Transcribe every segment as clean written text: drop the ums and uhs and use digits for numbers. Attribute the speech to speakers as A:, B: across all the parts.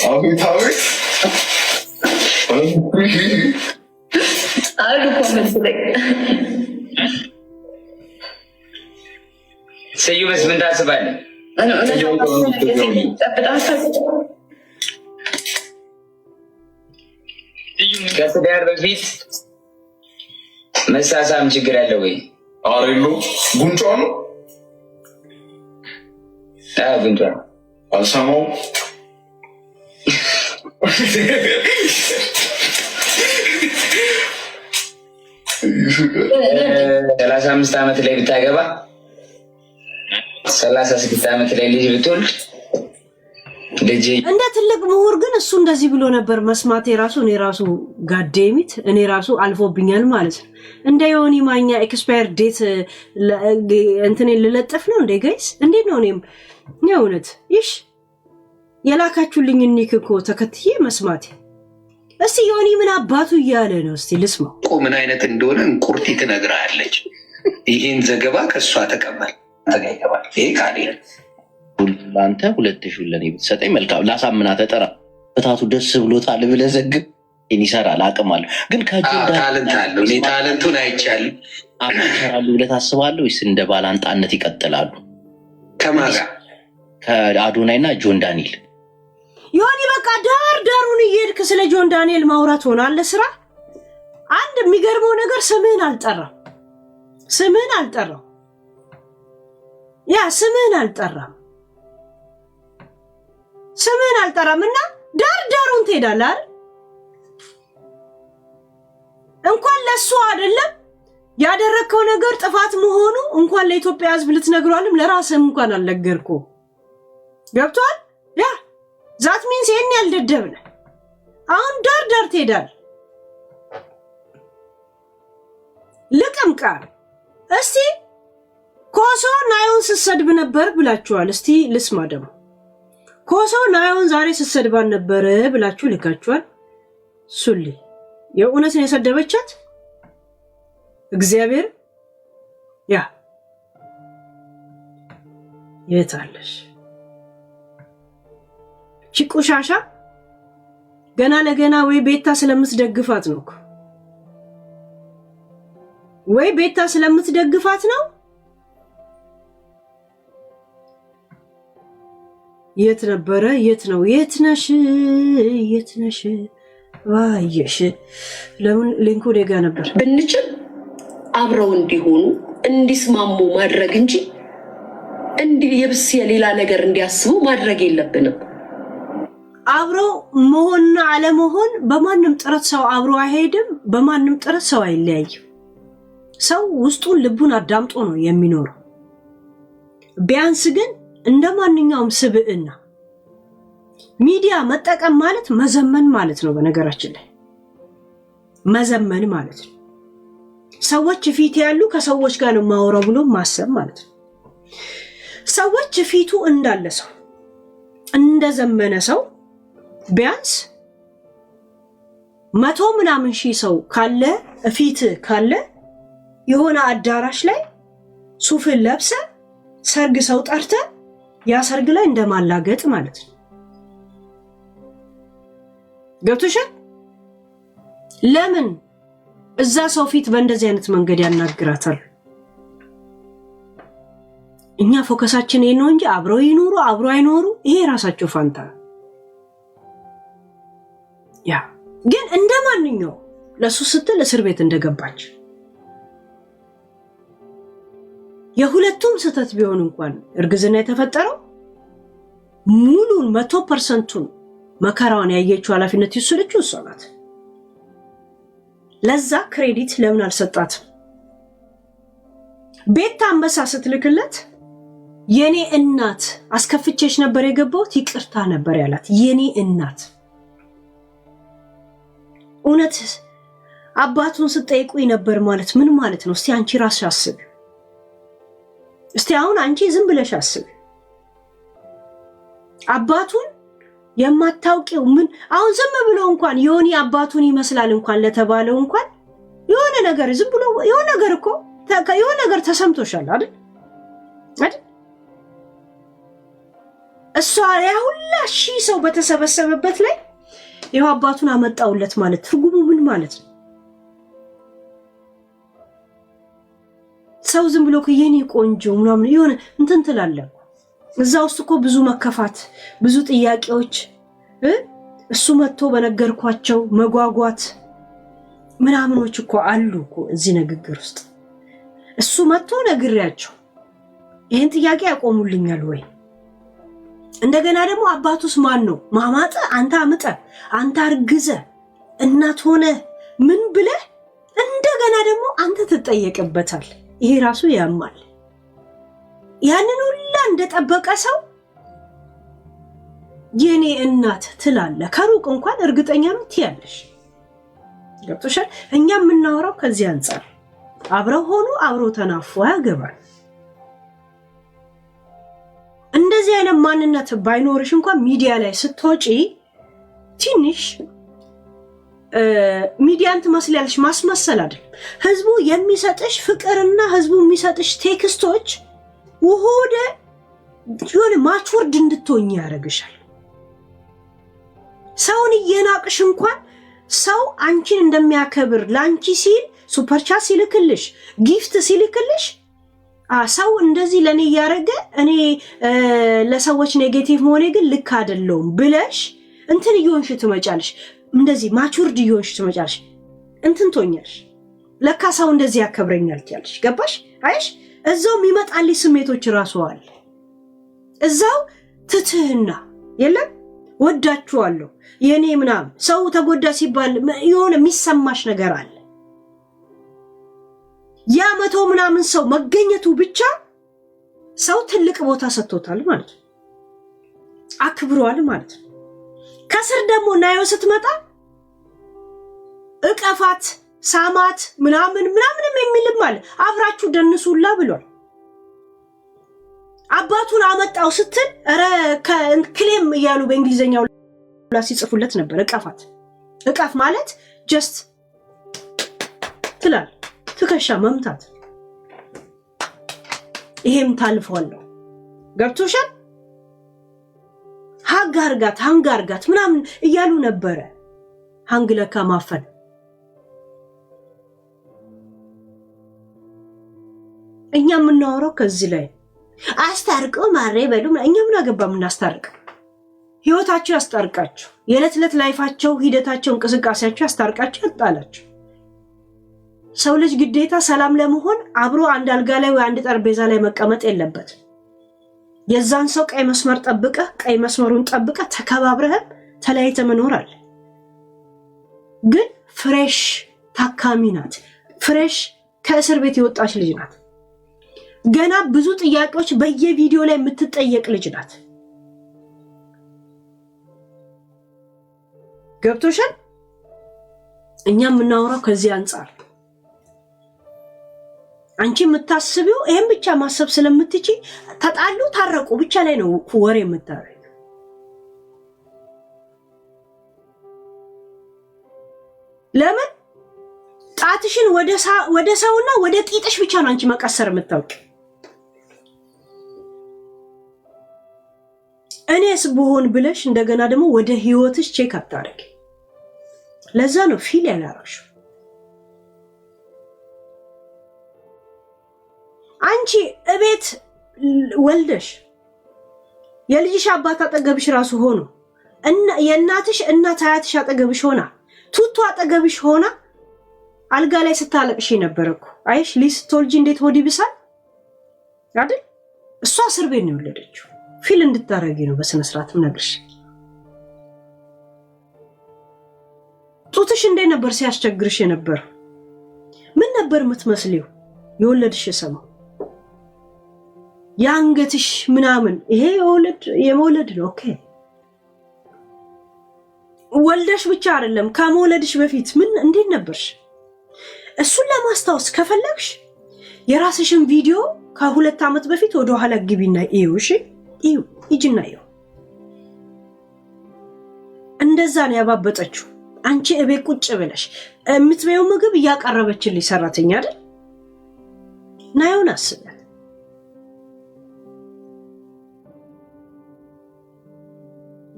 A: አቤት አቤት
B: አሉ ኮመንት ላይ
C: ስዩምስ ምን ታስባለህ? ከትዳር በፊት መሳሳም ችግር አለው ወይ?
A: አሬሎ ጉንጯ ነው
C: ጉንጯ
A: አልሰማው
C: 35 ዓመት ላይ ብታገባ 36 ዓመት ላይ ልጅ ብትወልድ
D: እንደ ትልቅ ምሁር ግን እሱ እንደዚህ ብሎ ነበር መስማት የራሱ እኔ ራሱ ጋዴሚት እኔ ራሱ አልፎብኛል ማለት ነው። እንደ ዮኒ ማኛ ኤክስፓየር ዴት እንትን ልለጥፍ ነው እንደ ጋይስ እንዴት ነው? እኔም የእውነት ይሽ የላካችሁልኝ ኒክ እኮ ተከትዬ መስማት እስቲ ዮኒ ምን አባቱ እያለ ነው? እስቲ ልስማው
E: ምን አይነት እንደሆነ እንቁርቲ ትነግራለች። ይህን ዘገባ ከእሷ ተቀበል ተገኝተዋል። ይሄ ካሌ
F: ለአንተ 2000 ለኔ ብትሰጠኝ መልካም ላሳምናት ተጠራ በታቱ ደስ ብሎታል ብለህ ዘግብ ይሰራል አቅም አለው ግን
E: ታለንት አለው። እኔ ታለንቱን አይቻልም
F: አማራሉ ብለህ ታስባለህ ወይስ እንደ ባላንጣነት ይቀጥላሉ?
E: ከማን ጋር?
F: ከአዶናይና ጆን ዳንኤል
D: ዮኒ በቃ ዳሩን እየሄድክ ስለ ጆን ዳንኤል ማውራት ሆናለ ስራ። አንድ የሚገርመው ነገር ስምህን አልጠራም ያ ስምህን አልጠራም እና ዳሩን ትሄዳለህ አይደል? እንኳን ለሱ አይደለም ያደረከው ነገር ጥፋት መሆኑ እንኳን ለኢትዮጵያ ሕዝብ ልትነግሯልም ለራስህም እንኳን አልነገርኩ። ገብቷል? ያ ዛት ሚንስ ይሄን ያልደደብነ አሁን ዳር ትሄዳለህ። ልቅምቃር እስቲ ኮሶ ናዮን ስትሰድብ ነበር ብላችኋል። እስቲ ልስማ ደግሞ ኮሶ ናዮን ዛሬ ስትሰድባን ነበር ብላችሁ ልካችኋል። ሱሊ የእውነትን የሰደበቻት እግዚአብሔር ያ የታለሽ ቺቁሻሻ ገና ለገና ወይ ቤታ ስለምትደግፋት ነው ወይ ቤታ ስለምትደግፋት ነው። የት ነበረ? የት ነው? የት ነሽ? ዋየሽ ለምን ሊንኩ ደጋ ነበር።
B: ብንችል አብረው እንዲሆኑ እንዲስማሙ ማድረግ እንጂ የብስ የሌላ ነገር እንዲያስቡ ማድረግ የለብንም።
D: አብረው መሆንና አለመሆን በማንም ጥረት ሰው አብሮ አይሄድም። በማንም ጥረት ሰው አይለያይም። ሰው ውስጡን ልቡን አዳምጦ ነው የሚኖረው። ቢያንስ ግን እንደ ማንኛውም ስብዕና ሚዲያ መጠቀም ማለት መዘመን ማለት ነው። በነገራችን ላይ መዘመን ማለት ነው ሰዎች ፊት ያሉ ከሰዎች ጋር ነው ማወራው ብሎ ማሰብ ማለት ነው። ሰዎች ፊቱ እንዳለ ሰው እንደዘመነ ሰው ቢያንስ 100 ምናምን ሺህ ሰው ካለ ፊት ካለ የሆነ አዳራሽ ላይ ሱፍን ለብሰ ሰርግ ሰው ጠርተ ያ ሰርግ ላይ እንደማላገጥ ማለት ነው። ገብቶሻል? ለምን እዛ ሰው ፊት በእንደዚህ አይነት መንገድ ያናግራታል? እኛ ፎከሳችን ይሄ ነው እንጂ አብረው ይኖሩ አብረው አይኖሩ ይሄ ራሳቸው ፋንታ። ያ ግን እንደማንኛው ለሱ ስትል እስር ቤት እንደገባች የሁለቱም ስህተት ቢሆን እንኳን እርግዝና የተፈጠረው ሙሉን 100% መከራውን ያየችው ኃላፊነት ይወሰደችው እሷ ናት። ለዛ ክሬዲት ለምን አልሰጣትም? ቤት አንበሳ ስትልክለት የኔ እናት አስከፍቼሽ ነበር የገባሁት ይቅርታ ነበር ያላት። የኔ እናት እውነት አባቱን ስትጠይቁኝ ነበር ማለት ምን ማለት ነው? እስቲ አንቺ ራስሽ አስቢ። እስቲ አሁን አንቺ ዝም ብለሽ አስቢ። አባቱን የማታውቂው ምን አሁን ዝም ብሎ እንኳን ዮኒ አባቱን ይመስላል እንኳን ለተባለው እንኳን የሆነ ነገር ዝም ብሎ የሆነ ነገር እኮ የሆነ ነገር ተሰምቶሻል አይደል? እሷ ያ ሁላ ሺህ ሰው በተሰበሰበበት ላይ ይኸው አባቱን አመጣውለት ማለት ትርጉሙ ምን ማለት ነው? ሰው ዝም ብሎ ከየኔ ቆንጆ ምናምን የሆነ እንትን ትላለህ። እዛ ውስጥ እኮ ብዙ መከፋት፣ ብዙ ጥያቄዎች እሱ መጥቶ በነገርኳቸው መጓጓት ምናምኖች እኮ አሉ እኮ እዚህ ንግግር ውስጥ። እሱ መጥቶ ነግሬያቸው ይሄን ጥያቄ ያቆሙልኛል ወይ? እንደገና ደግሞ አባቱስ ማን ነው? ማማጠ አንተ አምጠ አንተ አርግዘ እናት ሆነ ምን ብለህ እንደገና ደግሞ አንተ ትጠየቅበታል። ይሄ ራሱ ያማል። ያንን ሁላ እንደጠበቀ ሰው የኔ እናት ትላለ። ከሩቅ እንኳን እርግጠኛ ነው ትያለሽ። ገብቶሻል? እኛ የምናወራው ከዚህ አንፃር አብረው ሆኖ አብረው ተናፉ ያገባል። እንደዚህ አይነት ማንነት ባይኖርሽ እንኳን ሚዲያ ላይ ስትወጪ ትንሽ ሚዲያን ትመስላለሽ። ማስመሰል አይደል። ህዝቡ የሚሰጥሽ ፍቅርና ህዝቡ የሚሰጥሽ ቴክስቶች ወሆደ የሆነ ማቹርድ እንድትሆኝ ያደርግሻል። ሰውን እየናቅሽ እንኳን ሰው አንቺን እንደሚያከብር ላንቺ ሲል ሱፐርቻት ሲልክልሽ ጊፍት ሲልክልሽ ሰው እንደዚህ ለኔ ያረገ እኔ ለሰዎች ኔጌቲቭ መሆኔ ግን ልክ አይደለም ብለሽ እንትን እየሆንሽ ትመጫለሽ። እንደዚህ ማቹርድ እየሆንሽ ትመጫለሽ። እንትን ትሆኛለሽ። ለካ ሰው እንደዚህ ያከብረኛል ትያለሽ። ገባሽ? አይሽ እዛው የሚመጣልሽ ስሜቶች ራሱ አለ። እዛው ትትህና የለም ወዳችኋለሁ የኔ ምናምን ሰው ተጎዳ ሲባል የሆነ የሚሰማሽ ነገር አለ። ያ 100 ምናምን ሰው መገኘቱ ብቻ ሰው ትልቅ ቦታ ሰጥቶታል ማለት ነው። አክብሯል ማለት ነው። ከስር ደግሞ ናዮ ስትመጣ እቀፋት ሳማት ምናምን የሚልም አለ። አብራችሁ ደንሱላ ብሏል። አባቱን አመጣው ስትል ክሌም እያሉ በእንግሊዘኛው ላይ ሲጽፉለት ነበር። እቀፍ ማለት ጀስት ትላል ትከሻ መምታት። ይሄም ታልፈዋለሁ። ገብቶሻል? ሃንግ አርጋት ምናምን እያሉ ነበረ። ሃንግ ለካ ማፈን። እኛ የምናወራው ከዚህ ላይ አስታርቀው ማሬ በሉ። እኛ ምን አገባም እናስታርቅ። ህይወታቸው ያስታርቃቸው። የዕለት ዕለት ላይፋቸው፣ ሂደታቸው፣ እንቅስቃሴያቸው ያስታርቃቸው፣ ያጣላቸው። ሰው ልጅ ግዴታ ሰላም ለመሆን አብሮ አንድ አልጋ ላይ ወይ አንድ ጠረጴዛ ላይ መቀመጥ የለበት። የዛን ሰው ቀይ መስመር ጠብቀህ ቀይ መስመሩን ጠብቀህ ተከባብረህ ተለያይተህ መኖር አለ። ግን ፍሬሽ ታካሚ ናት። ፍሬሽ ከእስር ቤት የወጣች ልጅ ናት። ገና ብዙ ጥያቄዎች በየቪዲዮ ላይ የምትጠየቅ ልጅ ናት። ገብቶሻል? እኛ የምናወራው ከዚህ አንፃር አንቺ የምታስቢው ይሄን ብቻ ማሰብ ስለምትችይ ተጣሉ ታረቁ ብቻ ላይ ነው ወሬ የምታረግ። ለምን ጣትሽን ወደ ሰውና ወደ ቂጥሽ ብቻ ነው አንቺ መቀሰር የምታውቂ? እኔስ ብሆን ብለሽ እንደገና ደግሞ ወደ ህይወትሽ ቼክ አታረጊ። ለዛ ነው ፊል ያላረግሽው። አንቺ እቤት ወልደሽ የልጅሽ አባት አጠገብሽ ራሱ ሆኖ የእናትሽ እናት አያትሽ አጠገብሽ ሆና ቱቱ አጠገብሽ ሆና አልጋ ላይ ስታለቅሽ ነበርኩ። አይሽ ሊስቶልጂ እንዴት ሆዲ ብሳል አይደል? እሷ እስር ቤት ነው የወለደችው። ፊል እንድታረጊ ነው በስነ ስርዓትም ነግርሽ። ጡትሽ እንዴት ነበር ሲያስቸግርሽ ነበር? ምን ነበር የምትመስሊው የወለድሽ ሰማው? ያንገትሽ ምናምን ይሄ የመውለድ ነው። ኦኬ ወልደሽ ብቻ አይደለም ከመውለድሽ በፊት ምን እንዴት ነበርሽ? እሱን ለማስታወስ ከፈለግሽ የራስሽን ቪዲዮ ከ2 ዓመት በፊት ወደ ኋላ ግቢና እዩ። እሺ እዩ፣ ሂጂና እዩ። እንደዛ ነው ያባበጠችው። አንቺ እቤት ቁጭ ብለሽ የምትበይው ምግብ እያቀረበችልኝ ሰራተኛ አይደል? ናየውን አስበ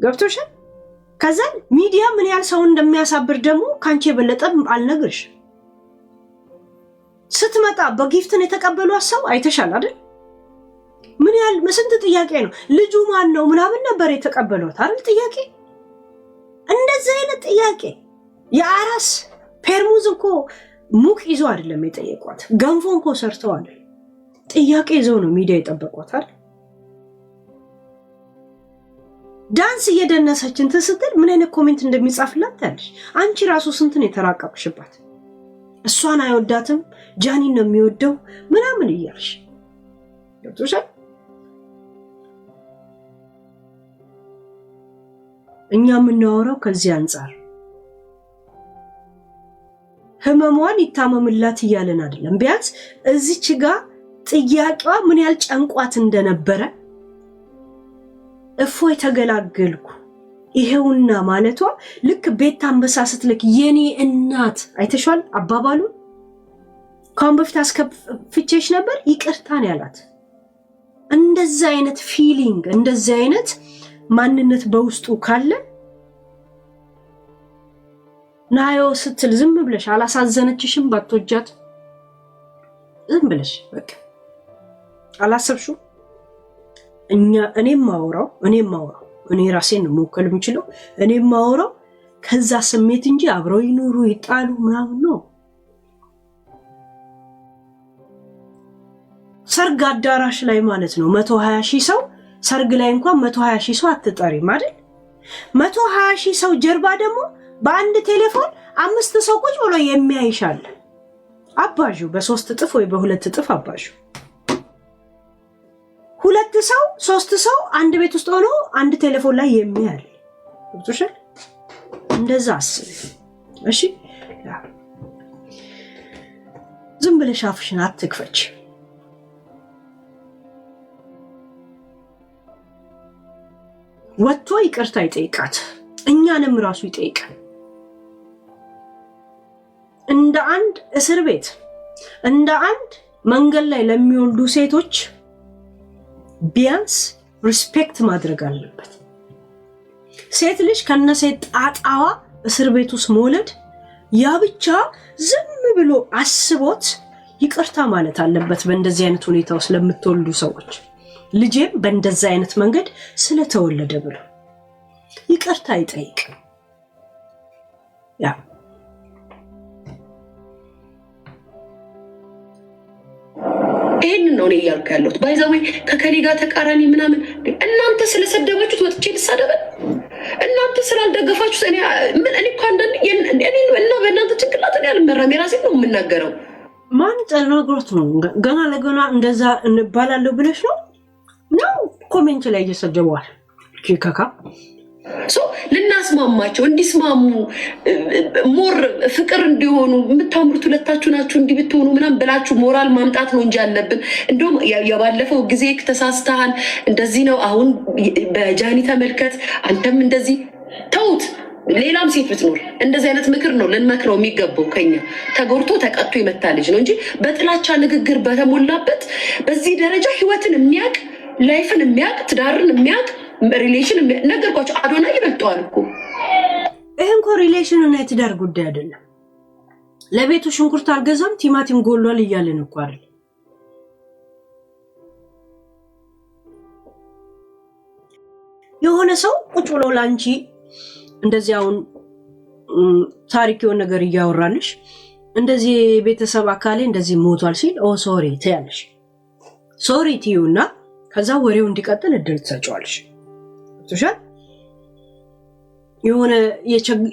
D: ገብቶሻል? ከዛ ሚዲያ ምን ያህል ሰው እንደሚያሳብር ደግሞ ካንቺ የበለጠ አልነግርሽ። ስትመጣ በጊፍትን የተቀበሏት ሰው አይተሻል አይደል? ምን ያህል ስንት ጥያቄ ነው ልጁ ማን ነው ምናምን ነበር የተቀበሏት አይደል? ጥያቄ እንደዚህ አይነት ጥያቄ የአራስ ፔርሙዝ እኮ ሙቅ ይዞ አይደለም የጠየቋት፣ ገንፎ እኮ ሰርተው አይደል? ጥያቄ ይዘው ነው ሚዲያ የጠበቋት አይደል? ዳንስ እየደነሰች እንትን ስትል ምን አይነት ኮሜንት እንደሚጻፍላት ታያለሽ። አንቺ ራሱ ስንትን የተራቀቅሽባት እሷን አይወዳትም ጃኒን ነው የሚወደው ምናምን እያልሽ ገብቶሻል። እኛ የምናወራው ከዚህ አንጻር ህመሟን ይታመምላት እያለን አይደለም። ቢያንስ እዚች ጋር ጥያቄዋ ምን ያህል ጨንቋት እንደነበረ እፎይ ተገላገልኩ ይሄውና ማለቷ ልክ ቤት አንበሳ ስትልክ የኔ እናት አይተሻል አባባሉ። ካሁን በፊት አስከፍቼሽ ነበር ይቅርታን ያላት። እንደዚህ አይነት ፊሊንግ እንደዚህ አይነት ማንነት በውስጡ ካለ ናዮ ስትል ዝም ብለሽ አላሳዘነችሽም? ባትወጃት ዝም ብለሽ በቃ አላሰብሽው? እኔም ማውራው እኔ ራሴን መወከል የምችለው እኔም ማውራው ከዛ ስሜት እንጂ አብረው ይኖሩ ይጣሉ ምናምን ነው። ሰርግ አዳራሽ ላይ ማለት ነው 120 ሺህ ሰው ሰርግ ላይ እንኳን 120 ሺህ ሰው አትጠሪም አይደል? 120 ሺህ ሰው ጀርባ ደግሞ በአንድ ቴሌፎን 5 ሰው ቁጭ ብሎ የሚያይሻል። አባዡ በ3 እጥፍ ወይ በ2 እጥፍ አባዡ 2 ሰው 3 ሰው አንድ ቤት ውስጥ ሆኖ አንድ ቴሌፎን ላይ የሚያል ገብቶሻል? እንደዛ አስብ እሺ። ዝም ብለሽ አፍሽን አትክፈች። ወጥቶ ይቅርታ ይጠይቃት፣ እኛንም ራሱ ይጠይቃል። እንደ አንድ እስር ቤት እንደ አንድ መንገድ ላይ ለሚወልዱ ሴቶች ቢያንስ ሪስፔክት ማድረግ አለበት። ሴት ልጅ ከነሴት ጣጣዋ እስር ቤት ውስጥ መውለድ ያ ብቻ ዝም ብሎ አስቦት ይቅርታ ማለት አለበት። በእንደዚህ አይነት ሁኔታ ውስጥ ለምትወልዱ ሰዎች ልጄም በእንደዚህ አይነት መንገድ ስለተወለደ ብሎ ይቅርታ ይጠይቅ። ያ
B: ይሄንን ነው እያልኩ ያለሁት። ባይዛዌ ከከሌ ጋር ተቃራኒ ምናምን እናንተ ስለሰደባችሁት ወጥቼ ልሳደብ፣ እናንተ ስላልደገፋችሁት እኔ እኮ አንዳንዴ እና በእናንተ ጭንቅላት እኔ አልመራም፣ የራሴን ነው የምናገረው።
D: ማን ተናግሮት ነው ገና ለገና እንደዛ እንባላለሁ ብለሽ ነው ኮሜንት ላይ እየሰደበዋል ኬካካ
B: ልናስማማቸው እንዲስማሙ ሞር ፍቅር እንዲሆኑ የምታምሩት ሁለታችሁ ናችሁ እንዲህ ብትሆኑ ምናምን ብላችሁ ሞራል ማምጣት ነው እንጂ አለብን። እንደውም የባለፈው ጊዜ ተሳስተሃል እንደዚህ ነው አሁን በጃኒ ተመልከት አንተም እንደዚህ ተውት። ሌላም ሴት ብትኖር እንደዚህ አይነት ምክር ነው ልንመክረው የሚገባው። ከኛ ተጎርቶ ተቀጥቶ የመታ ልጅ ነው እንጂ በጥላቻ ንግግር በተሞላበት በዚህ ደረጃ ህይወትን የሚያቅ ላይፍን የሚያቅ ትዳርን የሚያቅ ሪሌሽን ነገርኳቸው። አዶናይ ይበልጠዋል እኮ።
D: ይሄን እኮ ሪሌሽን እና የትዳር ጉዳይ አይደለም። ለቤቱ ሽንኩርት አልገዛም ቲማቲም ጎሏል እያለን እኮ አይደል? የሆነ ሰው ቁጭ ብሎ ላንቺ እንደዚህ አሁን ታሪክ የሆነ ነገር እያወራልሽ እንደዚህ ቤተሰብ አካሌ እንደዚህ ሞቷል ሲል ኦ ሶሪ ትያለሽ። ሶሪ ትዩና ከዛ ወሬው እንዲቀጥል እድል ትሰጪዋለሽ። ቶሻል የሆነ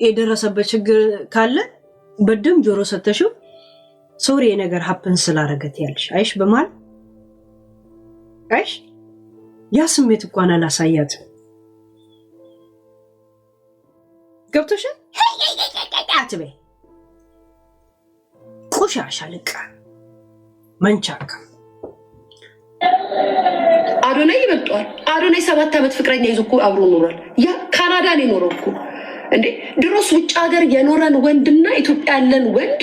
D: የደረሰበት ችግር ካለ በደም ጆሮ ሰተሽው ሶሪ የነገር ሀፕን ስላረገት ያለሽ አይሽ በማል አይሽ ያ ስሜት እንኳን አላሳያትም። ገብቶሻል? አትበይ ቆሻሻ ልቃ መንቻካ
B: አዶናይ ይበልጠዋል። አዶናይ 7 ዓመት ፍቅረኛ ይዞ እኮ አብሮ ኖሯል። ያ ካናዳ ነው የኖረው እኮ እንዴ። ድሮስ ውጭ ሀገር የኖረን ወንድና ኢትዮጵያ ያለን ወንድ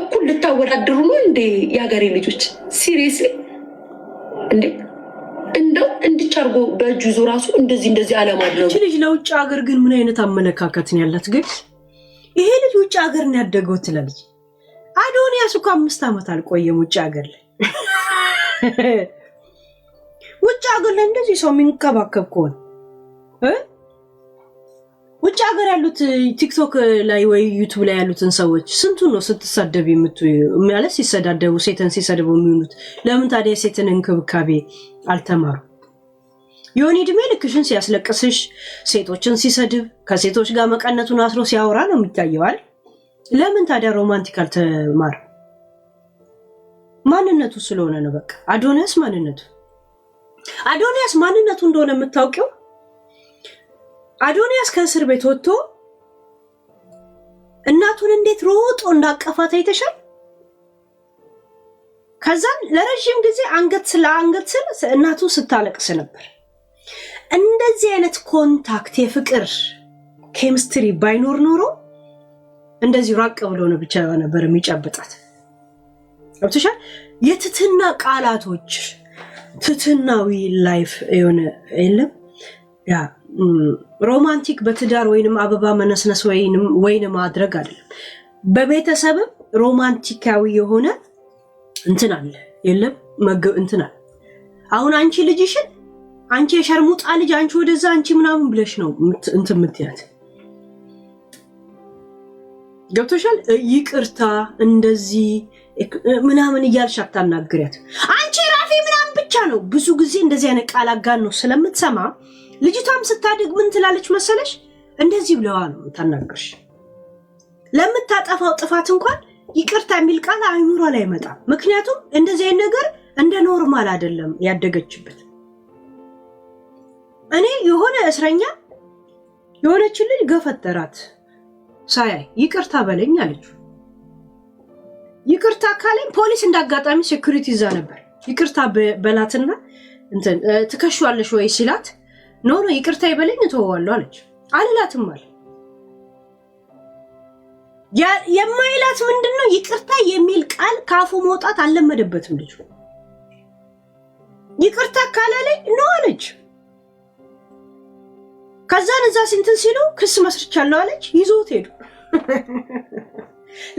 B: እኩል ልታወዳድሩ ነው እንዴ? የሀገሬ ልጆች ሲሪየስሊ እንዴ! እንደው እንድቻርጎ በእጁ ይዞ ራሱ እንደዚህ አለማድረጉ።
D: እቺ ልጅ ለውጭ ሀገር ግን ምን አይነት አመለካከት ነው ያላት? ግን ይሄ ልጅ ውጭ ሀገር ነው ያደገው ትላለች። አዶንያስ እኮ 5 ዓመት አልቆየም ውጭ ሀገር ላይ። ውጭ ሀገር ላይ እንደዚህ ሰው የሚንከባከብ ከሆነ ውጭ ሀገር ያሉት ቲክቶክ ላይ ወይ ዩቲዩብ ላይ ያሉትን ሰዎች ስንቱን ነው ስትሳደብ ማለት ሲሰዳደቡ ሴትን ሲሰድቡ የሚሉት? ለምን ታዲያ ሴትን እንክብካቤ አልተማሩ? የሆነ እድሜ ልክሽን ሲያስለቅስሽ ሴቶችን ሲሰድብ ከሴቶች ጋር መቀነቱን አስሮ ሲያወራ ነው የሚታየዋል። ለምን ታዲያ ሮማንቲክ አልተማር? ማንነቱ ስለሆነ ነው። በቃ አዶንያስ ማንነቱ እንደሆነ የምታውቂው አዶንያስ ከእስር ቤት ወጥቶ እናቱን እንዴት ሮጦ እንዳቀፋት አይተሻል? ከዛን ለረጅም ጊዜ አንገት ስለ እናቱ ስታለቅስ ነበር። እንደዚህ አይነት ኮንታክት የፍቅር ኬሚስትሪ ባይኖር ኖሮ እንደዚህ ራቅ ብሎ ነው ብቻ ነበር የሚጨብጣት። አብተሻል የትትና ቃላቶች ትትናዊ ላይፍ የሆነ የለም ያ ሮማንቲክ በትዳር ወይንም አበባ መነስነስ ወይንም ማድረግ አይደለም። በቤተሰብም ሮማንቲካዊ የሆነ እንትን አለ የለም እንትን አለ። አሁን አንቺ ልጅሽን አንቺ የሸርሙጣ ልጅ አንቺ ወደዛ አንቺ ምናምን ብለሽ ነው እንትን የምትያት። ገብቶሻል? ይቅርታ እንደዚህ ምናምን እያልሽ አታናግሪያት። አንቺ ራፊ ምናምን ብቻ ነው ብዙ ጊዜ እንደዚህ አይነት ቃል አጋን ነው ስለምትሰማ ልጅቷም ስታድግ ምን ትላለች መሰለሽ? እንደዚህ ብለዋ ነው ታናግርሽ። ለምታጠፋው ጥፋት እንኳን ይቅርታ የሚል ቃል አይኑሯ ላይ መጣ። ምክንያቱም እንደዚህ አይነት ነገር እንደ ኖርማል አይደለም ያደገችበት። እኔ የሆነ እስረኛ የሆነች ልጅ ገፈተራት ሳያይ ይቅርታ በለኝ አለች። ይቅርታ ካለኝ ፖሊስ እንዳጋጣሚ ሴኩሪቲ ይዛ ነበር። ይቅርታ በላትና እንትን ትከሻለሽ ወይ ሲላት ኖ ይቅርታ ይበለኝ እተወዋለሁ አለች። አልላትም አለ። የማይላት ምንድነው? ይቅርታ የሚል ቃል ካፉ መውጣት አልለመደበትም ልጁ። ይቅርታ ካላለኝ ኖ አለች። ከዛን እዛ ሲንትን ሲሉ ክስ መስርቻለሁ አለች። ይዞት ሄዱ።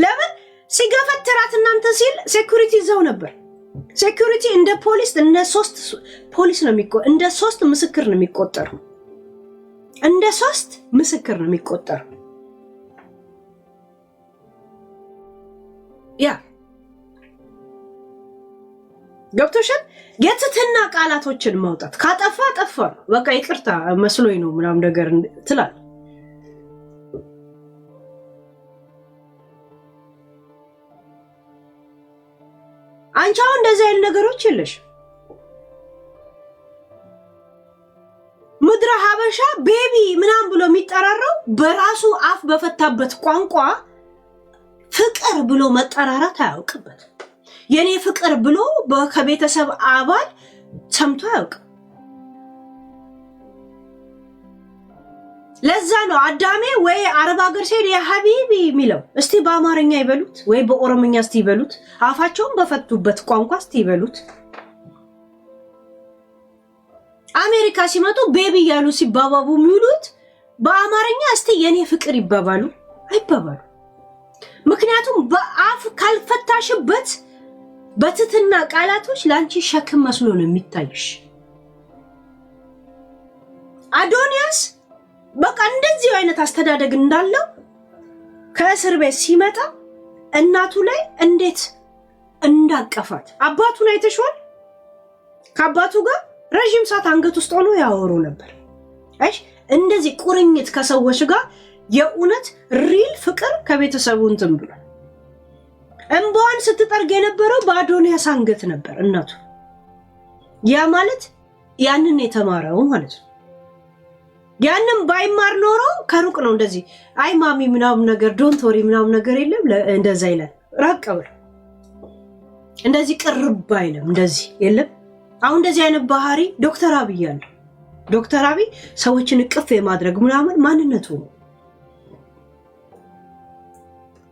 D: ለምን ሲገፈትራት እናንተ ሲል ሴኩሪቲ ይዘው ነበር። ሴኩሪቲ እንደ ፖሊስ እንደ 3 ፖሊስ ነው እንደ 3 ምስክር ነው የሚቆጠረው። እንደ 3 ምስክር ነው የሚቆጠረው። ያ ገብቶሻል? የትትና ቃላቶችን ማውጣት ካጠፋ ጠፋ በቃ ይቅርታ መስሎኝ ነው ምናምን ነገር ትላል። አንቺ አሁን እንደዚህ አይነት ነገሮች የለሽ። ምድረ ሀበሻ ቤቢ ምናምን ብሎ የሚጠራራው በራሱ አፍ በፈታበት ቋንቋ ፍቅር ብሎ መጠራራት አያውቅበት። የኔ ፍቅር ብሎ ከቤተሰብ አባል ሰምቶ አያውቅም። ለዛ ነው አዳሜ ወይ አረብ ሀገር ሲሄድ ያ ሀቢቢ የሚለው። እስቲ በአማርኛ ይበሉት ወይ በኦሮምኛ እስቲ ይበሉት፣ አፋቸውን በፈቱበት ቋንቋ እስቲ ይበሉት። አሜሪካ ሲመጡ ቤቢ ያሉ ሲባባቡ የሚሉት በአማርኛ እስቲ የኔ ፍቅር ይባባሉ አይባባሉ። ምክንያቱም በአፍ ካልፈታሽበት በትትና ቃላቶች ላንቺ ሸክም መስሎ ነው የሚታይሽ። አዶንያስ በቃ እንደዚህ አይነት አስተዳደግ እንዳለው ከእስር ቤት ሲመጣ እናቱ ላይ እንዴት እንዳቀፋት አባቱን አይተሽዋል። ከአባቱ ጋር ረጅም ሰዓት አንገት ውስጥ ሆኖ ያወሩ ነበር። እሺ እንደዚህ ቁርኝት ከሰዎች ጋር የእውነት ሪል ፍቅር ከቤተሰቡ እንትን ብሏል። እንባዋን ስትጠርግ የነበረው በአዶንያስ አንገት ነበር እናቱ። ያ ማለት ያንን የተማረው ማለት ነው። ያንን ባይማር ኖሮ ከሩቅ ነው እንደዚህ አይ ማሚ ምናምን ነገር ዶንት ወሪ ምናምን ነገር የለም እንደዛ ይላል። ራቅ ብሎ እንደዚህ ቅርብ አይልም እንደዚህ የለም። አሁን እንደዚህ አይነት ባህሪ ዶክተር አብይ አለ። ዶክተር አብይ ሰዎችን እቅፍ የማድረግ ምናምን ማንነቱ ነው።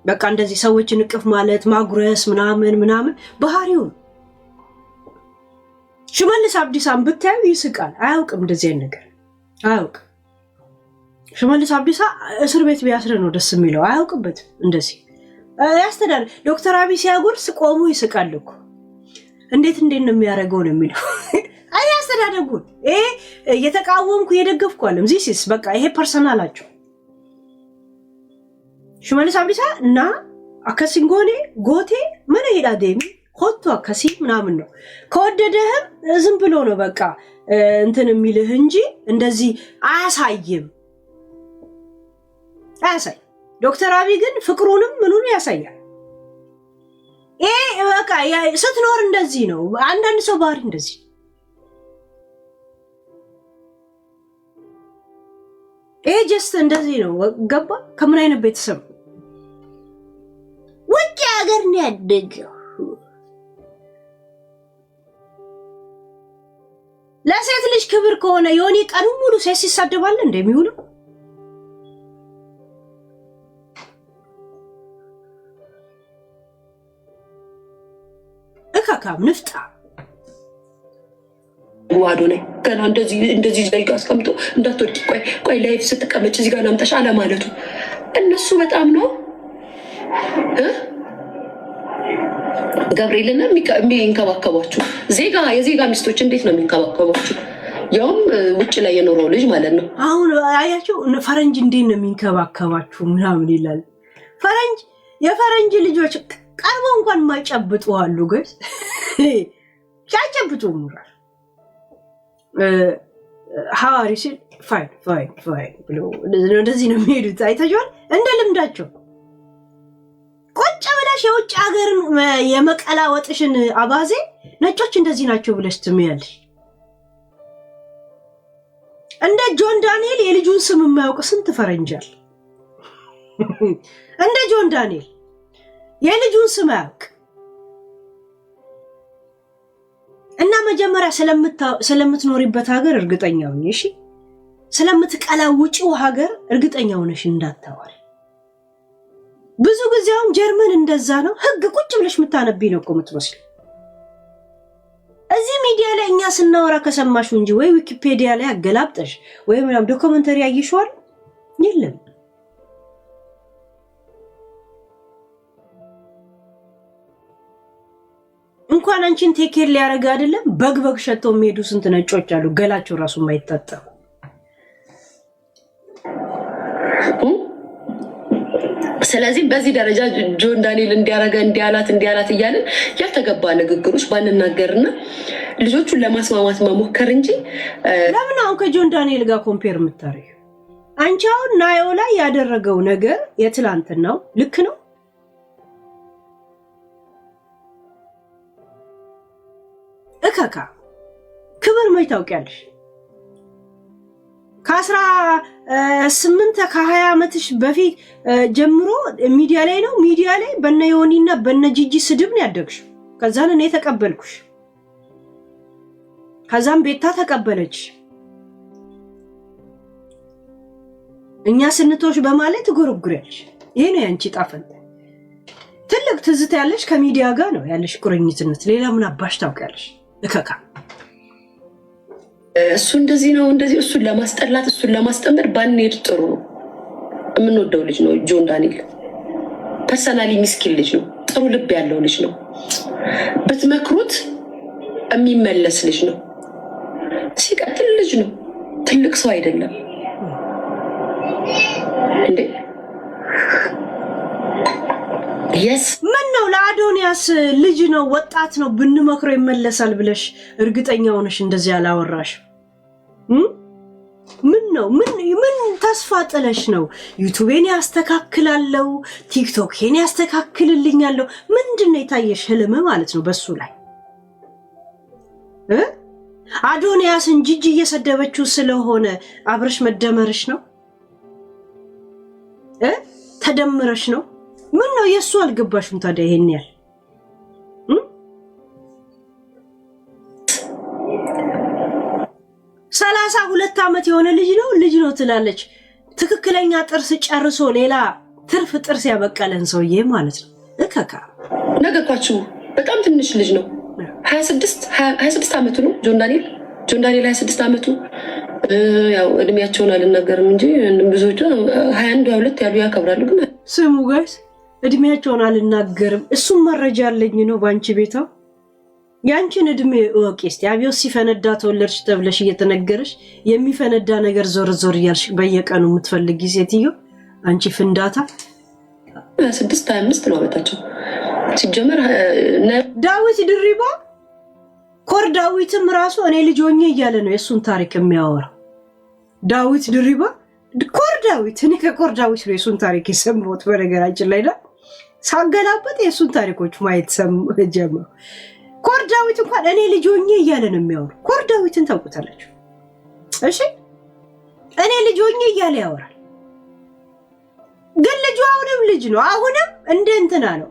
D: በቃ እንደዚህ ሰዎችን እቅፍ ማለት ማጉረስ ምናምን ባህሪው ነው። ሽመልስ አብዲሳን ብታዩ ይስቃል። አያውቅም እንደዚህ አይነት ነገር አያውቅም። ሽመልስ አብዲሳ እስር ቤት ቢያስር ነው ደስ የሚለው። አያውቅበትም እንደዚህ ያስተዳል። ዶክተር አብይ ሲያጎርስ ቆሞ ይስቃል እኮ እንዴት ነው የሚያደርገው ነው የሚለው። አይ ያስተዳደጉን እየተቃወምኩ እየደገፍኩ አለም ዚሲስ በቃ ይሄ ፐርሰናላቸው። ሽመልስ አብዲሳ እና አከሲንጎኔ ጎቴ ምን ሄዳ ደሚ ኮቶ አከሲ ምናምን ነው። ከወደደህም ዝም ብሎ ነው በቃ እንትን የሚልህ እንጂ እንደዚህ አያሳይም። ዶክተር አብይ ግን ፍቅሩንም ምኑን ያሳያል። በቃ ስትኖር እንደዚህ ነው። አንዳንድ ሰው ባህሪ እንደዚህ ጀስት እንደዚህ ነው። ገባ? ከምን አይነት ቤተሰብ ውጭ ሀገር ነው ያደገው። ለሴት ልጅ ክብር ከሆነ የሆነ ቀኑ ሙሉ ሴት ሲሳደባል እንደሚውለው እካካም ንፍጣ
B: ዋዶ ላይ ገና እንደዚህ ላይ አስቀምጦ እንዳትወድቂ ቆይ ላይፍ ስትቀመጭ እዚህ ጋር አምጣሽ አለ ማለቱ እነሱ በጣም ነው ገብርኤልና የሚንከባከቧችሁ የዜጋ ሚስቶች እንዴት ነው የሚንከባከቧችሁ? ያውም ውጭ ላይ የኖረው ልጅ ማለት ነው።
D: አሁን አያችሁ ፈረንጅ እንዴት ነው የሚንከባከባችሁ ምናምን ይላል። የፈረንጅ ልጆች ቀርበው እንኳን የማይጨብጡ አሉ። ግን ያጨብጡ ሙራል ሐዋሪ ሲል ፋይን ብሎ እንደዚህ ነው የሚሄዱት። አይታችኋል? እንደ ልምዳቸው ቁጭ ብለሽ የውጭ ሀገርን የመቀላ ወጥሽን አባዜ ነጮች እንደዚህ ናቸው ብለሽ ትምያለሽ። እንደ ጆን ዳንኤል የልጁን ስም የማያውቅ ስንት ፈረንጃል። እንደ ጆን ዳንኤል የልጁን ስም አያውቅ እና መጀመሪያ ስለምትኖሪበት ሀገር እርግጠኛ ሁኚ። እሺ፣ ስለምትቀላውጪው ሀገር እርግጠኛ ሆነሽ እንዳታወሪ። ብዙ ጊዜ አሁን ጀርመን እንደዛ ነው። ህግ ቁጭ ብለሽ የምታነቢ ነው እኮ የምትመስለው። እዚህ ሚዲያ ላይ እኛ ስናወራ ከሰማሹ እንጂ ወይ ዊኪፔዲያ ላይ አገላብጠሽ ወይ ምናምን ዶክመንተሪ ያይሽዋል የለም። እንኳን አንቺን ቴኬር ሊያረጋ አይደለም በግ ሸተው የሚሄዱ ስንት ነጮች አሉ፣ ገላቸው ራሱ የማይታጠቡ።
B: ስለዚህ በዚህ ደረጃ ጆን ዳንኤል እንዲያረጋ እንዲያላት እያለን ያልተገባ ንግግሮች ባንናገርና ልጆቹን ለማስማማት መሞከር እንጂ
D: ለምን አሁን ከጆን ዳንኤል ጋር ኮምፔር የምታረጊው? አንቺ አሁን ናዮ ላይ ያደረገው ነገር የትላንትናው ልክ ነው? እካካ ክብር መች ታውቂያለሽ? ከ18 ከ20 ዓመትሽ በፊት ጀምሮ ሚዲያ ላይ ነው። ሚዲያ ላይ በነ ዮኒና በነ ጂጂ ስድብ ነው ያደግሽው። ከዛን እኔ ተቀበልኩሽ፣ ከዛም ቤታ ተቀበለች። እኛ ስንቶሽ በማለት ጎረጉረሽ። ይሄ ነው ያንቺ ጣፈንታ። ትልቅ ትዝታ ያለሽ ከሚዲያ ጋር ነው ያለሽ ቁርኝትነት። ሌላ ምን አባሽ ታውቂያለሽ? እከካ
B: እሱ እንደዚህ ነው እንደዚህ እሱን ለማስጠላት እሱን ለማስጠመር ባንሄድ ጥሩ ነው። የምንወደው ልጅ ነው ጆን ዳንኤል። ፐርሰናሊ ሚስኪን ልጅ ነው። ጥሩ ልብ ያለው ልጅ ነው። ብትመክሩት የሚመለስ ልጅ ነው። ሲቀጥል ልጅ ነው፣ ትልቅ ሰው አይደለም እንዴ። የስ
D: ምን ነው ለአዶንያስ ልጅ ነው ወጣት ነው ብንመክረው ይመለሳል ብለሽ እርግጠኛ ሆነሽ እንደዚህ ያላወራሽ? ምን ነው ምን ተስፋ ጥለሽ ነው? ዩቲዩብን ያስተካክላለው ቲክቶክን ያስተካክልልኛለው ምንድነው የታየሽ ህልም ማለት ነው? በሱ ላይ አዶንያስን ጂጂ እየሰደበችው ስለሆነ አብረሽ መደመርሽ ነው? ተደምረሽ ነው? ምን ነው የሱ አልገባሽም ታዲያ? ይሄን ያህል 32 ዓመት የሆነ ልጅ ነው ትላለች። ትክክለኛ ጥርስ ጨርሶ ሌላ ትርፍ ጥርስ ያበቀለን ሰውዬ ማለት ነው። እከካ
B: ነገርኳችሁ። በጣም ትንሽ ልጅ ነው። 26 ዓመቱ ነው ጆን ዳንኤል 26 ዓመቱ። ያው እድሜያቸውን አልናገርም እንጂ ብዙዎቹ 21 22 ያሉ ያከብራሉ። ግን
D: ስሙ ጋይስ እድሜያቸውን አልናገርም። እሱም መረጃ አለኝ ነው ባንቺ ቤታው ያንቺን እድሜ ወቂ እስቲ። አብዮት ሲፈነዳ ተወለድሽ ተብለሽ እየተነገረሽ የሚፈነዳ ነገር ዞር ዞር እያልሽ በየቀኑ የምትፈልጊ ሴትዮ አንቺ ፍንዳታ
B: 26 25 ነው አመታቸው ሲጀመር።
D: ዳዊት ድሪባ ኮር ዳዊትም ራሱ እኔ ልጅ ሆኜ እያለ ነው የሱን ታሪክ የሚያወራው። ዳዊት ድሪባ ኮር ዳዊት እኔ ከኮር ዳዊት ነው የሱን ታሪክ የሰማሁት። በነገራችን ላይ ሳገላበጥ የሱን ታሪኮች ማየት ጀመርኩ። ኮር ዳዊት እንኳን እኔ ልጅ ሆኜ እያለ ነው የሚያወራው። ኮር ዳዊትን ታውቁታላችሁ? እሺ እኔ ልጅ ሆኜ እያለ ያወራል። ግን ልጁ አሁንም ልጅ ነው። አሁንም እንደ እንትና ነው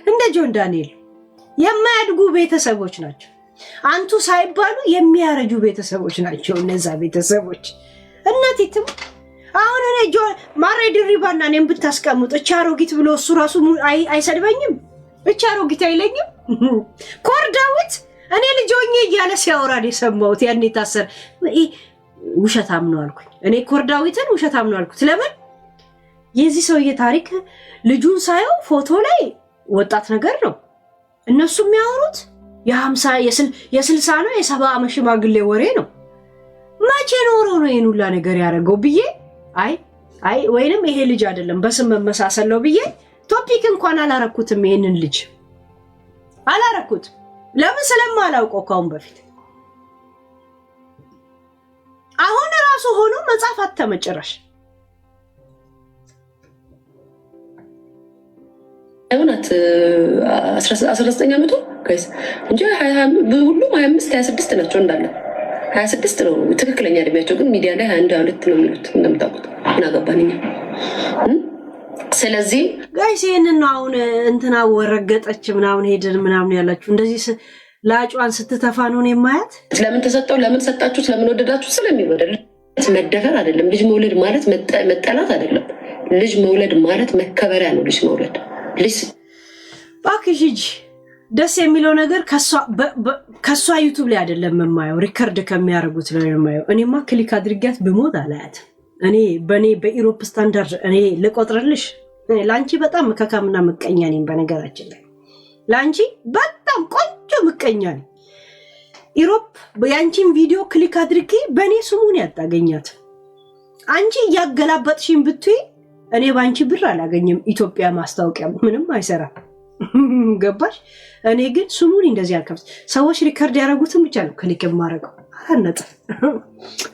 D: እንደ ጆን ዳንኤል የማያድጉ ቤተሰቦች ናቸው። አንቱ ሳይባሉ የሚያረጁ ቤተሰቦች ናቸው እነዛ ቤተሰቦች። እናቲትም አሁን እኔ ማሬ ድሪባና እኔም ብታስቀምጥ እቻ አሮጊት ብሎ እሱ ራሱ አይሰድበኝም? እቻ አሮጊት አይለኝም? ኮር ዳዊት እኔ ልጅ ሆኜ እያለ ሲያወራን የሰማሁት ያኔ ታሰር ውሸታም ነው አልኩኝ። እኔ ኮር ዳዊትን ውሸታም ነው አልኩት። ለምን የዚህ ሰውዬ ታሪክ ልጁን ሳየው ፎቶ ላይ ወጣት ነገር ነው። እነሱ የሚያወሩት የ50 የ60 ነው የ70 ዓመት ሽማግሌ ወሬ ነው። መቼ ኖሮ ነው ይሄን ሁላ ነገር ያደረገው ብዬ አይ ወይንም ይሄ ልጅ አይደለም በስም መመሳሰል ነው ብዬ ቶፒክ እንኳን አላረኩትም። ይሄንን ልጅ አላረኩት። ለምን ስለማላውቀው ካሁን በፊት አሁን ራሱ ሆኖ መጻፍ አተመጨረሽ
B: እውነት 19 ዓመቱ ጋይስ እንጂ ሁሉም 25 26 ናቸው እንዳለ 26 ነው ትክክለኛ እድሜያቸው። ግን ሚዲያ ላይ 21 22 ነው የሚሉት እንደምታውቁት እናገባንኛ። ስለዚህ
D: ጋይስ ይሄንን ነው አሁን እንትና ወረገጠች ምናምን ሄደን ምናምን ያላችሁ እንደዚህ ላጯን ስትተፋ ነው የማያት።
B: ለምን ተሰጠው ለምን ሰጣችሁት ለምን ወደዳችሁት ስለሚወደድ መደፈር አይደለም። ልጅ መውለድ ማለት መጠላት አይደለም። ልጅ መውለድ ማለት መከበሪያ ነው። ልጅ መውለድ ልጅ
D: ባክሽ ደስ የሚለው ነገር ከሷ ዩቲዩብ ላይ አይደለም የማየው፣ ሪከርድ ከሚያደርጉት ነው የማየው። እኔማ ክሊክ አድርጊያት ብሞት አላያት። እኔ በኢሮፕ ስታንዳርድ እኔ ልቆጥርልሽ ላንቺ በጣም መከካምና ምቀኛ ነኝ። በነገራችን ላይ ላንቺ በጣም ቆንጆ ምቀኛ ነኝ። ኢሮፕ ያንቺን ቪዲዮ ክሊክ አድርጊ በእኔ ስሙን ያጣገኛት። አንቺ እያገላበጥሽኝ ብትይ እኔ ባንቺ ብር አላገኝም። ኢትዮጵያ ማስታወቂያ ምንም አይሰራም። ገባሽ? እኔ ግን ስሙን እንደዚህ አልከፍት። ሰዎች ሪከርድ ያደረጉትን ብቻ ነው ክሊክ የማደርገው። አነጠ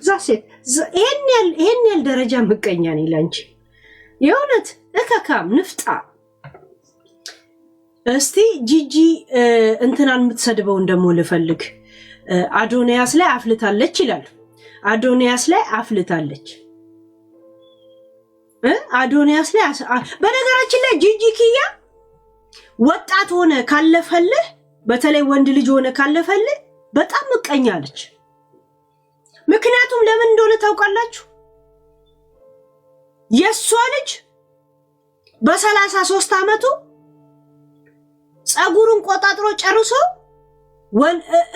D: ዛሴት ይሄን ያህል ደረጃ ምቀኛ ነኝ ላንቺ የእውነት እከካም ንፍጣ። እስቲ ጂጂ እንትናን የምትሰድበውን ደግሞ ልፈልግ። አዶንያስ ላይ አፍልታለች ይላል። አዶንያስ ላይ አፍልታለች አዶንያስ ላይ በነገራችን ላይ ጂጂ ኪያ ወጣት ሆነ ካለፈልህ በተለይ ወንድ ልጅ ሆነ ካለፈልህ በጣም ምቀኛለች። ምክንያቱም ለምን እንደሆነ ታውቃላችሁ? የሷ ልጅ በ33 ዓመቱ ጸጉሩን ቆጣጥሮ ጨርሶ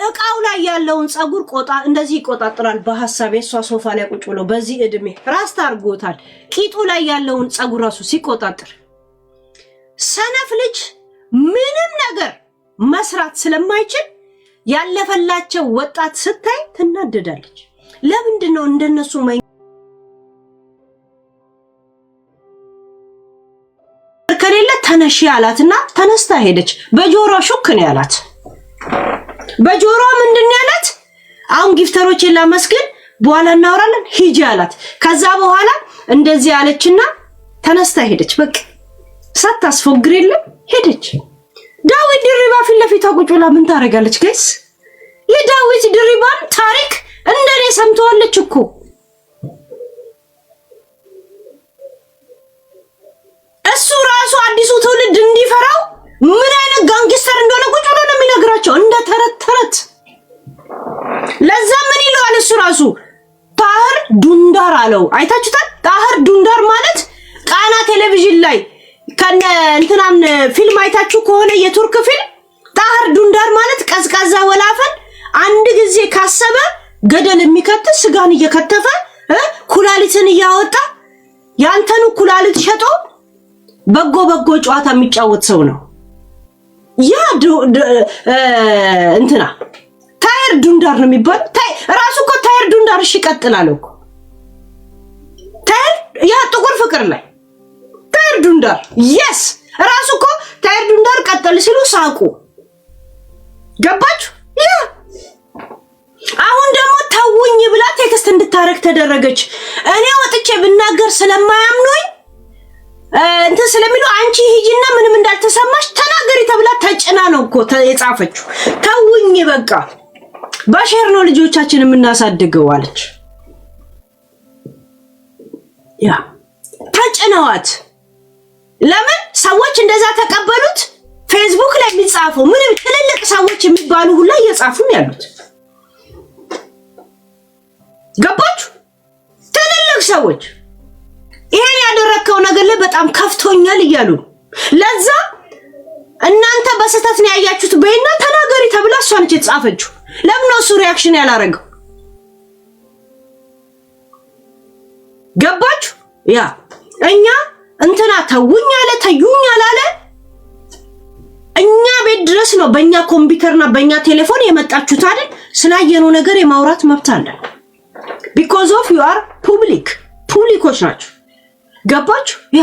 D: እቃው ላይ ያለውን ጸጉር እንደዚህ ይቆጣጥራል በሐሳብ። የሷ ሶፋ ላይ ቁጭ ብሎ በዚህ እድሜ ራስ ታርጎታል። ቂጡ ላይ ያለውን ጸጉር ራሱ ሲቆጣጥር ሰነፍ ልጅ ምንም ነገር መስራት ስለማይችል ያለፈላቸው ወጣት ስታይ ትናደዳለች። ለምንድን ነው እንደነሱ ከሌለ ተነሺ ያላትና ተነስታ ሄደች። በጆሮ ሹክ ነው ያላት። በጆሮ ምንድን ያላት? አሁን ጊፍተሮችን ላመስግን በኋላ እናወራለን ሂጂ አላት። ከዛ በኋላ እንደዚህ አለችና ተነስታ ሄደች። በቃ ሳታስፎግር የለም ሄደች። ዳዊት ድሪባ ፊት ለፊቷ ቁጭ ብላ ምን ታደርጋለች ጋይስ? የዳዊት ድሪባን ታሪክ እንደኔ ሰምተዋለች እኮ። እሱ ራሱ አዲሱ ትውልድ እንዲፈራው ምን አይነት ጋንግስተር እንደሆነ ቁጭ ብሎ ነው የሚነግራቸው እንደ ተረት። ለዛ ምን ይለዋል እሱ ራሱ ጣህር ዱንዳር አለው። አይታችሁታል? ጣህር ዱንዳር ማለት ቃና ቴሌቪዥን ላይ ከነ እንትናን ፊልም አይታችሁ ከሆነ የቱርክ ፊልም ጣህር ዱንዳር ማለት ቀዝቃዛ ወላፈን አንድ ጊዜ ካሰበ ገደል የሚከት ስጋን እየከተፈ ኩላሊትን እያወጣ ያንተን ኩላሊት ሸጦ በጎ ጨዋታ የሚጫወት ሰው ነው ያ እንትና ታየር ዱንዳር ነው የሚባል ራሱ እኮ ታየር ዱንዳር እሺ ይቀጥላል እኮ ታየር ያ ጥቁር ፍቅር ላይ ታየር ዱንዳር yes ራሱ እኮ ታየር ዱንዳር ቀጥል ሲሉ ሳቁ ገባችሁ ያ አሁን ደግሞ ተውኝ ብላ ቴክስት እንድታረግ ተደረገች እኔ ወጥቼ ብናገር ስለማያምኑኝ እንት ስለሚሉ አንቺ ሂጂና ምንም እንዳልተሰማሽ ተናገሪ ተብላ ተጭና ነው እኮ የጻፈችው ተውኝ በቃ በሼር ነው ልጆቻችን የምናሳድገው አለች ያ ተጭነዋት ለምን ሰዎች እንደዛ ተቀበሉት ፌስቡክ ላይ የሚጻፈው ምንም ትልልቅ ሰዎች የሚባሉ ሁላ እየጻፉ ያሉት ገባችሁ ትልልቅ ሰዎች ይሄን ያደረከው ነገር ላይ በጣም ከፍቶኛል እያሉ ለዛ እናንተ በስተት ነው ያያችሁት በእና ተናገሪ ተብላ እሷ ነች የጻፈችው ለምን ነው እሱ ሪአክሽን ያላረገው ገባችሁ ያ እኛ እንትና ተውኝ አለ ተዩኝ አለ እኛ ቤት ድረስ ነው በእኛ ኮምፒውተርና በእኛ ቴሌፎን የመጣችሁት አይደል ስላየነው ነገር የማውራት መብት አለን because of you are publicዎች ናችሁ ገባችሁ ያ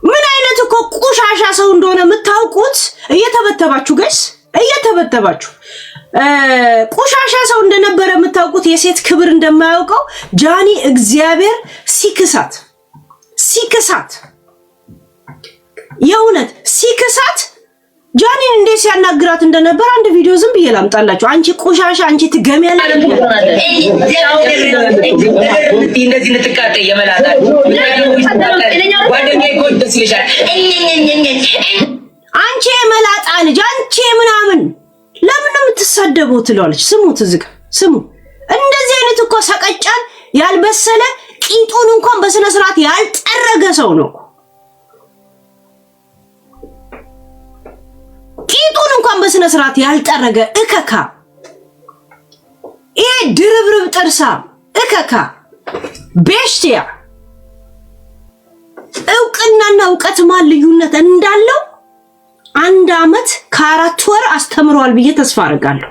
D: ምን አይነት እኮ ቁሻሻ ሰው እንደሆነ የምታውቁት እየተበተባችሁ ጋይስ እየተበተባችሁ ቁሻሻ ሰው እንደነበረ የምታውቁት የሴት ክብር እንደማያውቀው ጃኒ እግዚአብሔር ሲክሳት የእውነት ሲክሳት ጃኒን እንዴት ሲያናግራት እንደነበር አንድ ቪዲዮ ዝም ብዬ ላምጣላችሁ አንቺ ቁሻሻ አንቺ ትገሚያለሽ
C: እንደዚህ ልትቃጠይ የመላጣል ጓደኛዬ እኮ ደስ ይልሻል
D: አንቺ የመላጣ ልጅ አንቺ ምናምን ለምን ነው የምትሳደበው ትላለች ስሙት እዚህ ስሙ እንደዚህ አይነት እኮ ሰቀጫን ያልበሰለ ቂጡን እንኳን በስነ ስርዓት ያልጠረገ ሰው ነው ቂጡን እንኳን በስነ ስርዓት ያልጠረገ እከካ ይሄ ድርብርብ ጥርሳ እከካ ቤሽቲያ እውቅናና እውቀት ማን ልዩነት እንዳለው 1 አመት ከ4 ወር አስተምሯል ብዬ ተስፋ አደርጋለሁ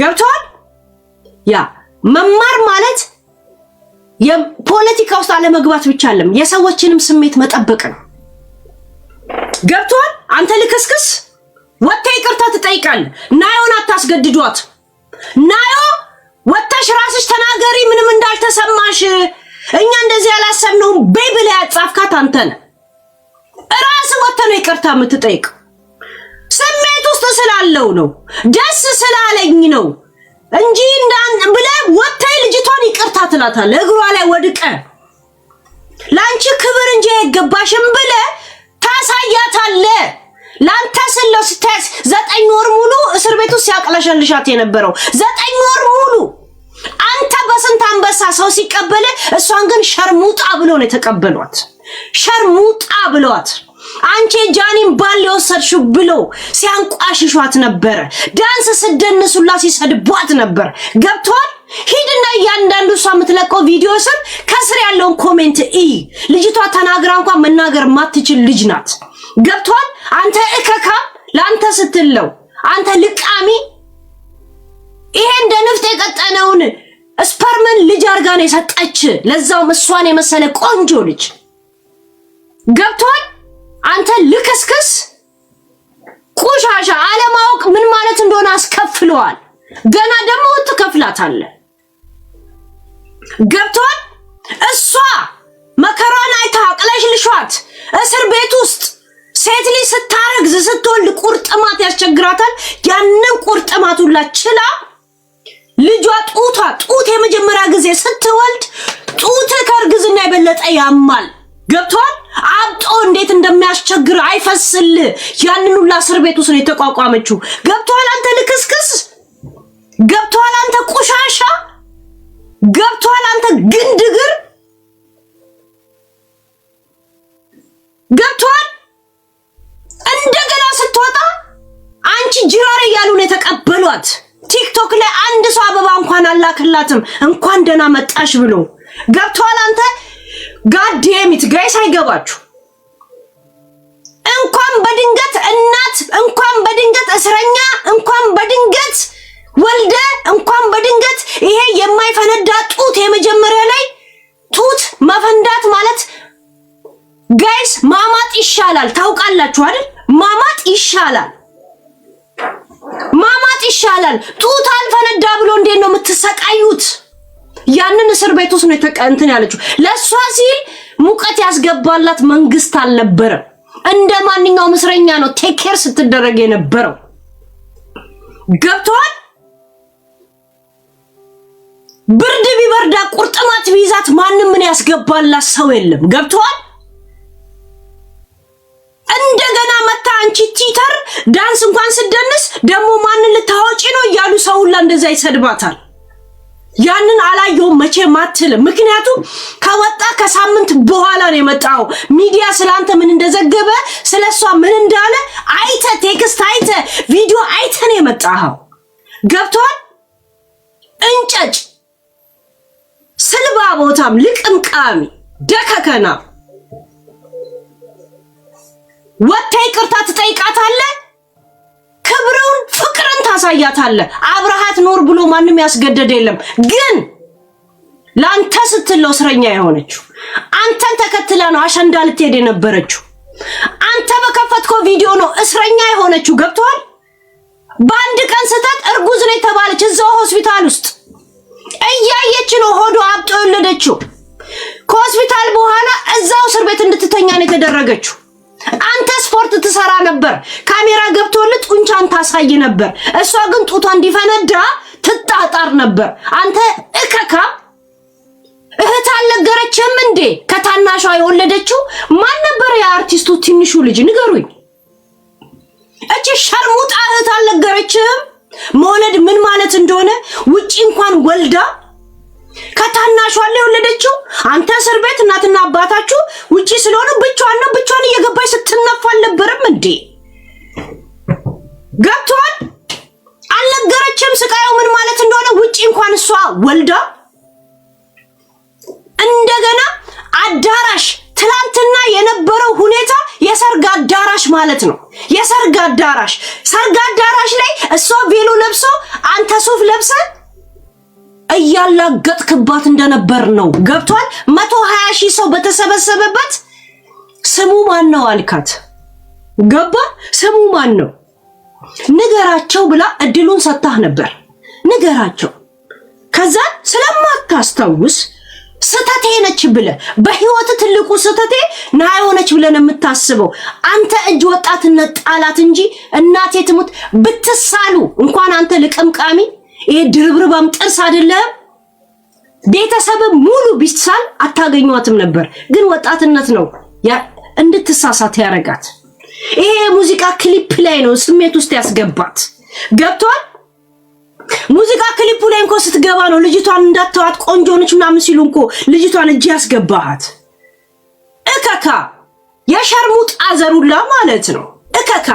D: ገብቷል ያ መማር ማለት የፖለቲካ ውስጥ አለመግባት ብቻ አይደለም የሰዎችንም ስሜት መጠበቅ ነው ገብቷል አንተ ልክስክስ ወጣ ይቅርታ ትጠይቃለህ ናዮን አታስገድዷት ናዮ ወጣሽ ራስሽ ተናገሪ ምንም እንዳልተሰማሽ እኛ እንደዚህ ያላሰብነው ቤብል ያጻፍካት አንተ ነህ ራስ ወጣ ነው ይቅርታ የምትጠይቅ ስሜት ውስጥ ስላለው ነው ደስ ስላለኝ ነው እንጂ እንዳን ብለህ ወጣ ልጅቷን ይቅርታ ትላታለህ እግሯ ላይ ወድቀ ላንቺ ክብር እንጂ አይገባሽም ብለህ ታሳያታለህ ላንተ ስለው ስታስ 9 ወር ሙሉ እስር ቤት ውስጥ ያቅለሸልሻት የነበረው 9 ወር ሙሉ አንተ በስንት አንበሳ ሰው ሲቀበል እሷን ግን ሸርሙጣ ብሎ ነው የተቀበሏት ሸርሙጣ ብሏት አንቺ ጃኒን ባል ወሰድሽው ብሎ ሲያንቋሽሿት ነበር ዳንስ ስደንሱላ ሲሰድቧት ነበር ገብቷል ሂድና ያንዳንዱ እሷ የምትለቀው ቪዲዮ ስር ከስር ያለውን ኮሜንት ልጅቷ ተናግራ እንኳን መናገር ማትችል ልጅ ናት ገብቷል አንተ እከካ ላንተ ስትለው አንተ ልቃሚ ይሄ እንደ ንፍጥ የቀጠነውን ስፐርመን ልጅ አርጋ ነው የሰጠች ለዛው እሷን የመሰለ ቆንጆ ልጅ ገብቷል አንተ ልክስክስ ቁሻሻ አለማውቅ ምን ማለት እንደሆነ አስከፍሏል ገና ደግሞ ትከፍላታለህ ገብቷል እሷ መከራን አይታ አቅለሽልሿት እስር ቤት ውስጥ ሴት ልጅ ስታረግዝ ስትወልድ ቁርጥማት ያስቸግራታል ያንን ቁርጥማት ሁላ ችላ ልጇ ጡት የመጀመሪያ ጊዜ ስትወልድ ጡት ከርግዝና የበለጠ ያማል ገብቷል አብጦ እንዴት እንደሚያስቸግር አይፈስል ያንን ሁላ እስር ቤት ውስጥ ነው የተቋቋመችው ገብቷል አንተ ልክስክስ ገብቷል አንተ ቁሻሻ ገብቷል አንተ ግንድግር አዩት። ቲክቶክ ላይ አንድ ሰው አበባ እንኳን አላክላትም እንኳን ደህና መጣሽ ብሎ ገብቷል። አንተ ጋዴሚት ጋይስ አይገባችሁ። እንኳን በድንገት እናት እንኳን በድንገት እስረኛ እንኳን በድንገት ወልደ እንኳን በድንገት ይሄ የማይፈነዳ ጡት የመጀመሪያ ላይ ጡት መፈንዳት ማለት ጋይስ ማማጥ ይሻላል። ታውቃላችሁ አይደል? ማማጥ ይሻላል። ማማጥ ይሻላል። ጡት አልፈነዳ ብሎ እንዴት ነው የምትሰቃዩት? ያንን እስር ቤት ውስጥ ነው የተቀንተን ያለችው። ለሷ ሲል ሙቀት ያስገባላት መንግስት አልነበረም። እንደ ማንኛውም እስረኛ ነው ቴክ ኬር ስትደረግ የነበረው። ገብቷል። ብርድ ቢበርዳ ቁርጥማት ቢይዛት ማንም ምን ያስገባላት ሰው የለም። ገብቷል። እንደገና መታ አንቺ ቲተር ዳንስ እንኳን ስደንስ ደግሞ ማንን ልታወጪ ነው እያሉ ሰው ሁላ እንደዛ ይሰድባታል። ያንን አላየሁም መቼም አትልም። ምክንያቱም ከወጣ ከሳምንት በኋላ ነው የመጣው። ሚዲያ ስላንተ ምን እንደዘገበ ስለሷ ምን እንዳለ አይተ ቴክስት አይተ ቪዲዮ አይተ ነው የመጣው። ገብቷል። እንጨጭ ስልባ ቦታም ልቅምቃሚ ደከከና ወጥታ ይቅርታ ትጠይቃታለህ። ክብሩን ፍቅርን ታሳያታለህ። አብረሃት ኖር ብሎ ማንም ያስገደደ የለም። ግን ላንተ ስትለው እስረኛ የሆነችው አንተን ተከትላ ነው አሸንዳ ልትሄድ የነበረችው። አንተ በከፈትከው ቪዲዮ ነው እስረኛ የሆነችው። ገብቷል። በአንድ ቀን ስተት እርጉዝ ነው የተባለች እዛው ሆስፒታል ውስጥ እያየች ነው ሆዶ አብጦ የወለደችው። ከሆስፒታል በኋላ እዛው እስር ቤት እንድትተኛ ነው የተደረገችው። አንተ ስፖርት ትሰራ ነበር። ካሜራ ገብቶልህ ጡንቻን ታሳይ ነበር። እሷ ግን ጡቷ እንዲፈነዳ ትጣጣር ነበር። አንተ እከካ እህት አልነገረችም እንዴ? ከታናሿ የወለደችው ማን ነበር? የአርቲስቱ ትንሹ ልጅ ንገሩኝ። እቺ ሸርሙጣ እህት አልነገረችም መውለድ ምን ማለት እንደሆነ? ውጪ እንኳን ወልዳ ከታናሿ ላይ የወለደችው። አንተ እስር ቤት እናትና አባታችሁ ውጪ ስለሆነ ብቻዋን እየገባች ስትነፋ አልነበረም እንዴ? ገብቷል። አልነገረችም ስቃዩ ምን ማለት እንደሆነ። ውጪ እንኳን እሷ ወልዳ እንደገና አዳራሽ ትላንትና የነበረው ሁኔታ የሰርግ አዳራሽ ማለት ነው። የሰርግ አዳራሽ ሰርግ አዳራሽ ላይ እሷ ቬሎ ለብሶ አንተ ሱፍ ለብሰ እያላገጥክባት እንደነበር ነው። ገብቷል። 120 ሺህ ሰው በተሰበሰበበት ስሙ ማን ነው አልካት። ገባ። ስሙ ማን ነው ንገራቸው ብላ እድሉን ሰጣህ ነበር። ንገራቸው። ከዛ ስለማታስታውስ ስተቴ ነች ብለ በህይወት ትልቁ ስተቴ ና የሆነች ብለን የምታስበው አንተ እጅ ወጣትነት ጣላት እንጂ እናቴ ትሙት ብትሳሉ እንኳን አንተ ልቅምቃሚ ይሄ ድርብርባም ጥርስ አይደለም ቤተሰብ ሙሉ ቢሳል አታገኙዋትም ነበር። ግን ወጣትነት ነው እንድትሳሳት ያረጋት። ይሄ ሙዚቃ ክሊፕ ላይ ነው ስሜት ውስጥ ያስገባት። ገብቷል። ሙዚቃ ክሊፑ ላይ እንኳን ስትገባ ነው ልጅቷን እንዳትተዋት ቆንጆ ነች ምናምን ሲሉ እንኳን ልጅቷን እጅ ያስገባሃት። እከካ የሸርሙጥ አዘሩላ ማለት ነው። እከካ